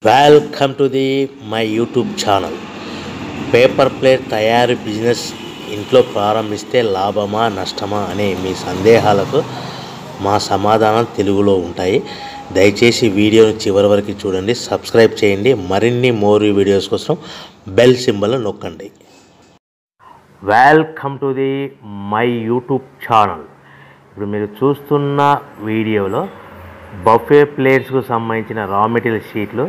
Welcome to the my YouTube channel. Paper plate తయారీ business ఇంట్లో ప్రారంభిస్తే లాభమా నష్టమా అనే మీ సందేహాలకు మా సమాధానం తెలుగులో ఉంటాయి. దయచేసి వీడియోని చివరి వరకు చూడండి, సబ్స్క్రైబ్ చేయండి. మరిన్ని మోర్ వీడియోస్ కోసం బెల్ సింబల్ నొక్కండి. Welcome to the my YouTube channel. ఇప్పుడు మీరు చూస్తున్న వీడియోలో బఫే ప్లేట్స్కు సంబంధించిన రా మెటీరియల్ షీట్లు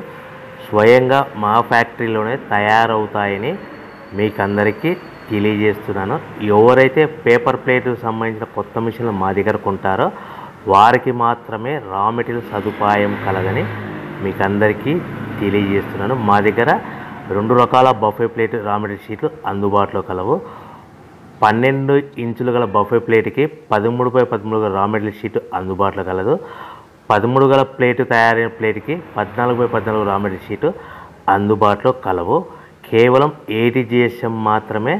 స్వయంగా మా ఫ్యాక్టరీలోనే తయారవుతాయని మీకు అందరికీ తెలియజేస్తున్నాను. ఎవరైతే పేపర్ ప్లేట్కు సంబంధించిన కొత్త మిషన్లు మా దగ్గర కొంటారో వారికి మాత్రమే రా మెటీరియల్ సదుపాయం కలదని మీకు అందరికీ తెలియజేస్తున్నాను. మా దగ్గర 2 రకాల బఫే ప్లేట్ రా మెటీరియల్ షీట్లు అందుబాటులో కలవు. 12 ఇంచులు గల బఫే ప్లేట్కి 13x13 గల రా మెటీరియల్ షీట్ అందుబాటులో కలదు. 13 గల ప్లేటు తయారైన ప్లేట్కి 14x14 రా మెటీరియల్ షీటు అందుబాటులో కలవు. కేవలం 80 GSM మాత్రమే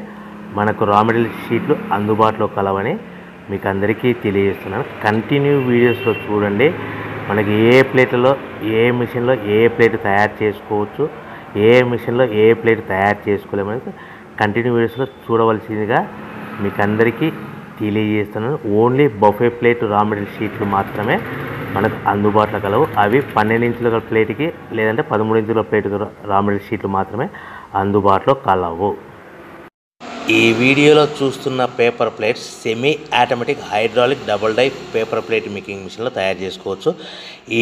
మనకు రా మెటీరియల్ షీట్లు అందుబాటులో కలవని మీకు అందరికీ తెలియజేస్తున్నాను. కంటిన్యూ వీడియోస్లో చూడండి. మనకి ఏ ప్లేట్లలో ఏ మిషన్లో ఏ ప్లేట్ తయారు చేసుకోవచ్చు, ఏ మిషన్లో ఏ ప్లేట్ తయారు చేసుకోలేమని కంటిన్యూ వీడియోస్లో చూడవలసిందిగా మీకు అందరికీ తెలియజేస్తున్నాను. Only buffet plate raw material షీట్లు మాత్రమే మనకు అందుబాటులో కలవు. అవి 12 ఇంచుల ప్లేట్కి లేదంటే 13 ఇంచుల ప్లేట్ రా మెటీరియల్ షీట్లు మాత్రమే అందుబాటులో కలవు. ఈ వీడియోలో చూస్తున్న paper plates semi automatic hydraulic double die paper plate making మిషన్లో తయారు చేసుకోవచ్చు.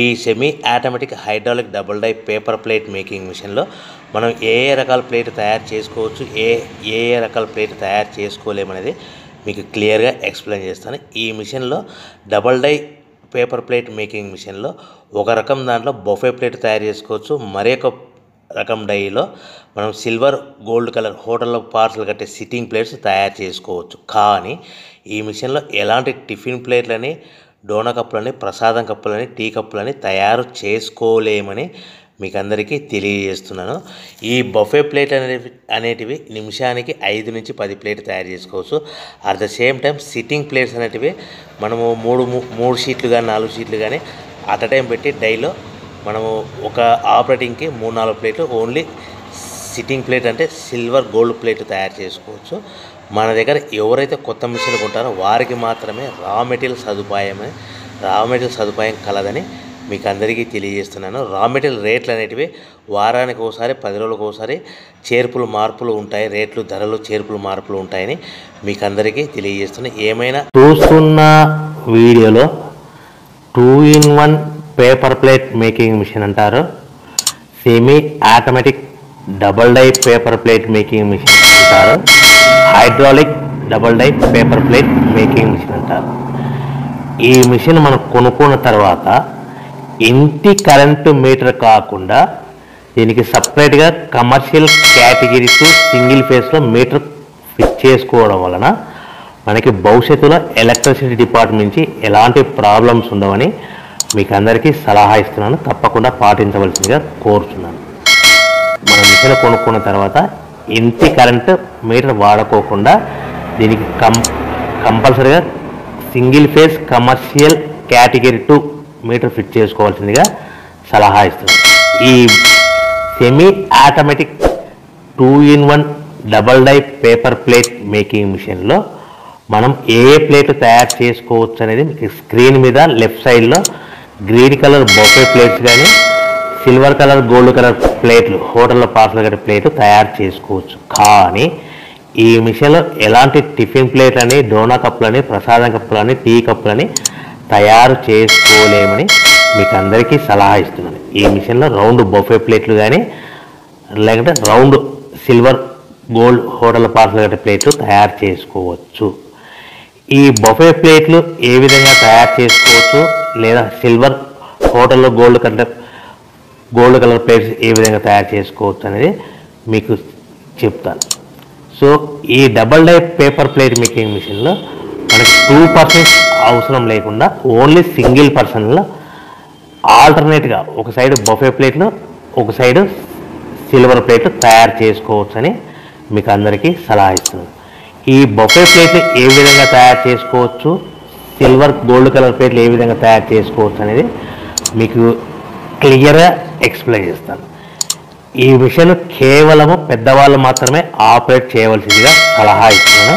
ఈ semi automatic hydraulic double die paper plate making మిషన్లో మనం ఏ రకాల ప్లేట్ తయారు చేసుకోవచ్చు, ఏ రకాల ప్లేట్ తయారు చేసుకోలేమనేది మీకు క్లియర్గా ఎక్స్ప్లెయిన్ చేస్తాను. ఈ మిషన్లో double die paper plate making మిషన్లో ఒక రకం దాంట్లో బఫే ప్లేట్ తయారు చేసుకోవచ్చు. మరొక రకం డైలో మనం సిల్వర్ గోల్డ్ కలర్ హోటల్లో పార్సల్ కట్టే సిట్టింగ్ ప్లేట్స్ తయారు చేసుకోవచ్చు. కానీ ఈ మిషన్లో ఎలాంటి టిఫిన్ ప్లేట్లని, డోనా కప్పులని, ప్రసాదం కప్పులని, టీ కప్పులని తయారు చేసుకోలేమని మీకు అందరికీ తెలియజేస్తున్నాను. ఈ బఫే ప్లేట్ అనేటివి నిమిషానికి 5 నుంచి 10 ప్లేట్ తయారు చేసుకోవచ్చు. At the same time sitting plates అనేటివి మనము 3 షీట్లు కానీ 4 షీట్లు కానీ అట్ టైం పెట్టి డైలో మనము ఒక ఆపరేటింగ్కి 3-4 ప్లేట్లు ఓన్లీ సిట్టింగ్ ప్లేట్ అంటే సిల్వర్ గోల్డ్ ప్లేట్ తయారు చేసుకోవచ్చు. మన దగ్గర ఎవరైతే కొత్త మిషన్లు కొంటారో వారికి మాత్రమే రా మెటీరియల్ సదుపాయం కలదని మీకు అందరికీ తెలియజేస్తున్నాను. రా మెటీరియల్ రేట్లు అనేటివి వారానికి ఒకసారి 10 రోజులకు ఒకసారి మార్పులు ఉంటాయి. రేట్లు ధరలు మార్పులు ఉంటాయని మీకు అందరికీ తెలియజేస్తున్నాను. ఏమైనా చూస్తున్న వీడియోలో 2-in-1 paper plate making machine అంటారు, semi automatic double die paper plate making machine అంటారు, hydraulic double die paper plate making machine అంటారు. ఈ మిషన్ మనం కొనుక్కున్న తర్వాత ఇంటి కరెంటు మీటర్ కాకుండా దీనికి సపరేట్గా కమర్షియల్ కేటగిరీతో సింగిల్ ఫేస్లో మీటర్ ఫిట్ చేసుకోవడం వలన మనకి భవిష్యత్తులో ఎలక్ట్రిసిటీ డిపార్ట్మెంట్ నుంచి ఎలాంటి ప్రాబ్లమ్స్ ఉండవని మీకు అందరికీ సలహా ఇస్తున్నాను. తప్పకుండా పాటించవలసిందిగా కోరుతున్నాను. మనం మిషన్ కొనుక్కున్న తర్వాత ఇంటి కరెంటు మీటర్ వాడుకోకుండా దీనికి కంపల్సరీగా single phase commercial category 2 meter fit చేసుకోవాల్సిందిగా సలహా ఇస్తున్నాను. ఈ semi automatic 2-in-1 double die paper plate making మిషన్లో మనం ఏ ప్లేట్ తయారు చేసుకోవచ్చు అనేది మీకు స్క్రీన్ మీద లెఫ్ట్ సైడ్లో గ్రీన్ కలర్ బఫే ప్లేట్స్ కానీ సిల్వర్ కలర్ గోల్డ్ కలర్ ప్లేట్లు హోటల్లో పార్సల్ కట్టే ప్లేట్ తయారు చేసుకోవచ్చు. కానీ ఈ మిషన్లో ఎలాంటి టిఫిన్ ప్లేట్లని, డోనా కప్పులని, ప్రసాదం కప్పులని, టీ కప్పులని తయారు చేసుకోలేమని మీకు అందరికీ సలహా ఇస్తున్నాను. ఈ మిషన్లో రౌండ్ బఫే ప్లేట్లు కానీ లేకుంటే round silver gold hotel parcel కట్టే ప్లేట్లు తయారు చేసుకోవచ్చు. ఈ బఫే ప్లేట్లు ఏ విధంగా తయారు చేసుకోవచ్చు లేదా సిల్వర్ హోటల్లో గోల్డ్ కలర్ ప్లేట్స్ ఏ విధంగా తయారు చేసుకోవచ్చు అనేది మీకు చెప్తాను. సో ఈ double die paper plate making మిషన్లో మనకి 2 పర్సన్స్ అవసరం లేకుండా ఓన్లీ సింగిల్ పర్సన్లో ఆల్టర్నేట్గా ఒక సైడ్ బఫే ప్లేట్లు ఒక సైడ్ సిల్వర్ ప్లేట్లు తయారు చేసుకోవచ్చు అని మీకు అందరికీ సలహా ఇస్తున్నాను. ఈ బఫే ప్లేట్లు ఏ విధంగా తయారు చేసుకోవచ్చు, సిల్వర్ గోల్డ్ కలర్ ప్లేట్లు ఏ విధంగా తయారు చేసుకోవచ్చు అనేది మీకు క్లియర్గా ఎక్స్ప్లెయిన్ చేస్తాను. ఈ మిషన్ కేవలము పెద్దవాళ్ళు మాత్రమే ఆపరేట్ చేయవలసిందిగా సలహా ఇస్తున్నాను.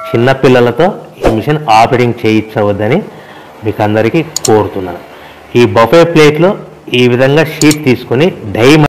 చిన్నపిల్లలతో ఈ మిషన్ ఆపరేటింగ్ చేయించవద్దని మీకు అందరికీ కోరుతున్నాను. ఈ బఫే ప్లేట్లో ఈ విధంగా షీట్ తీసుకొని డై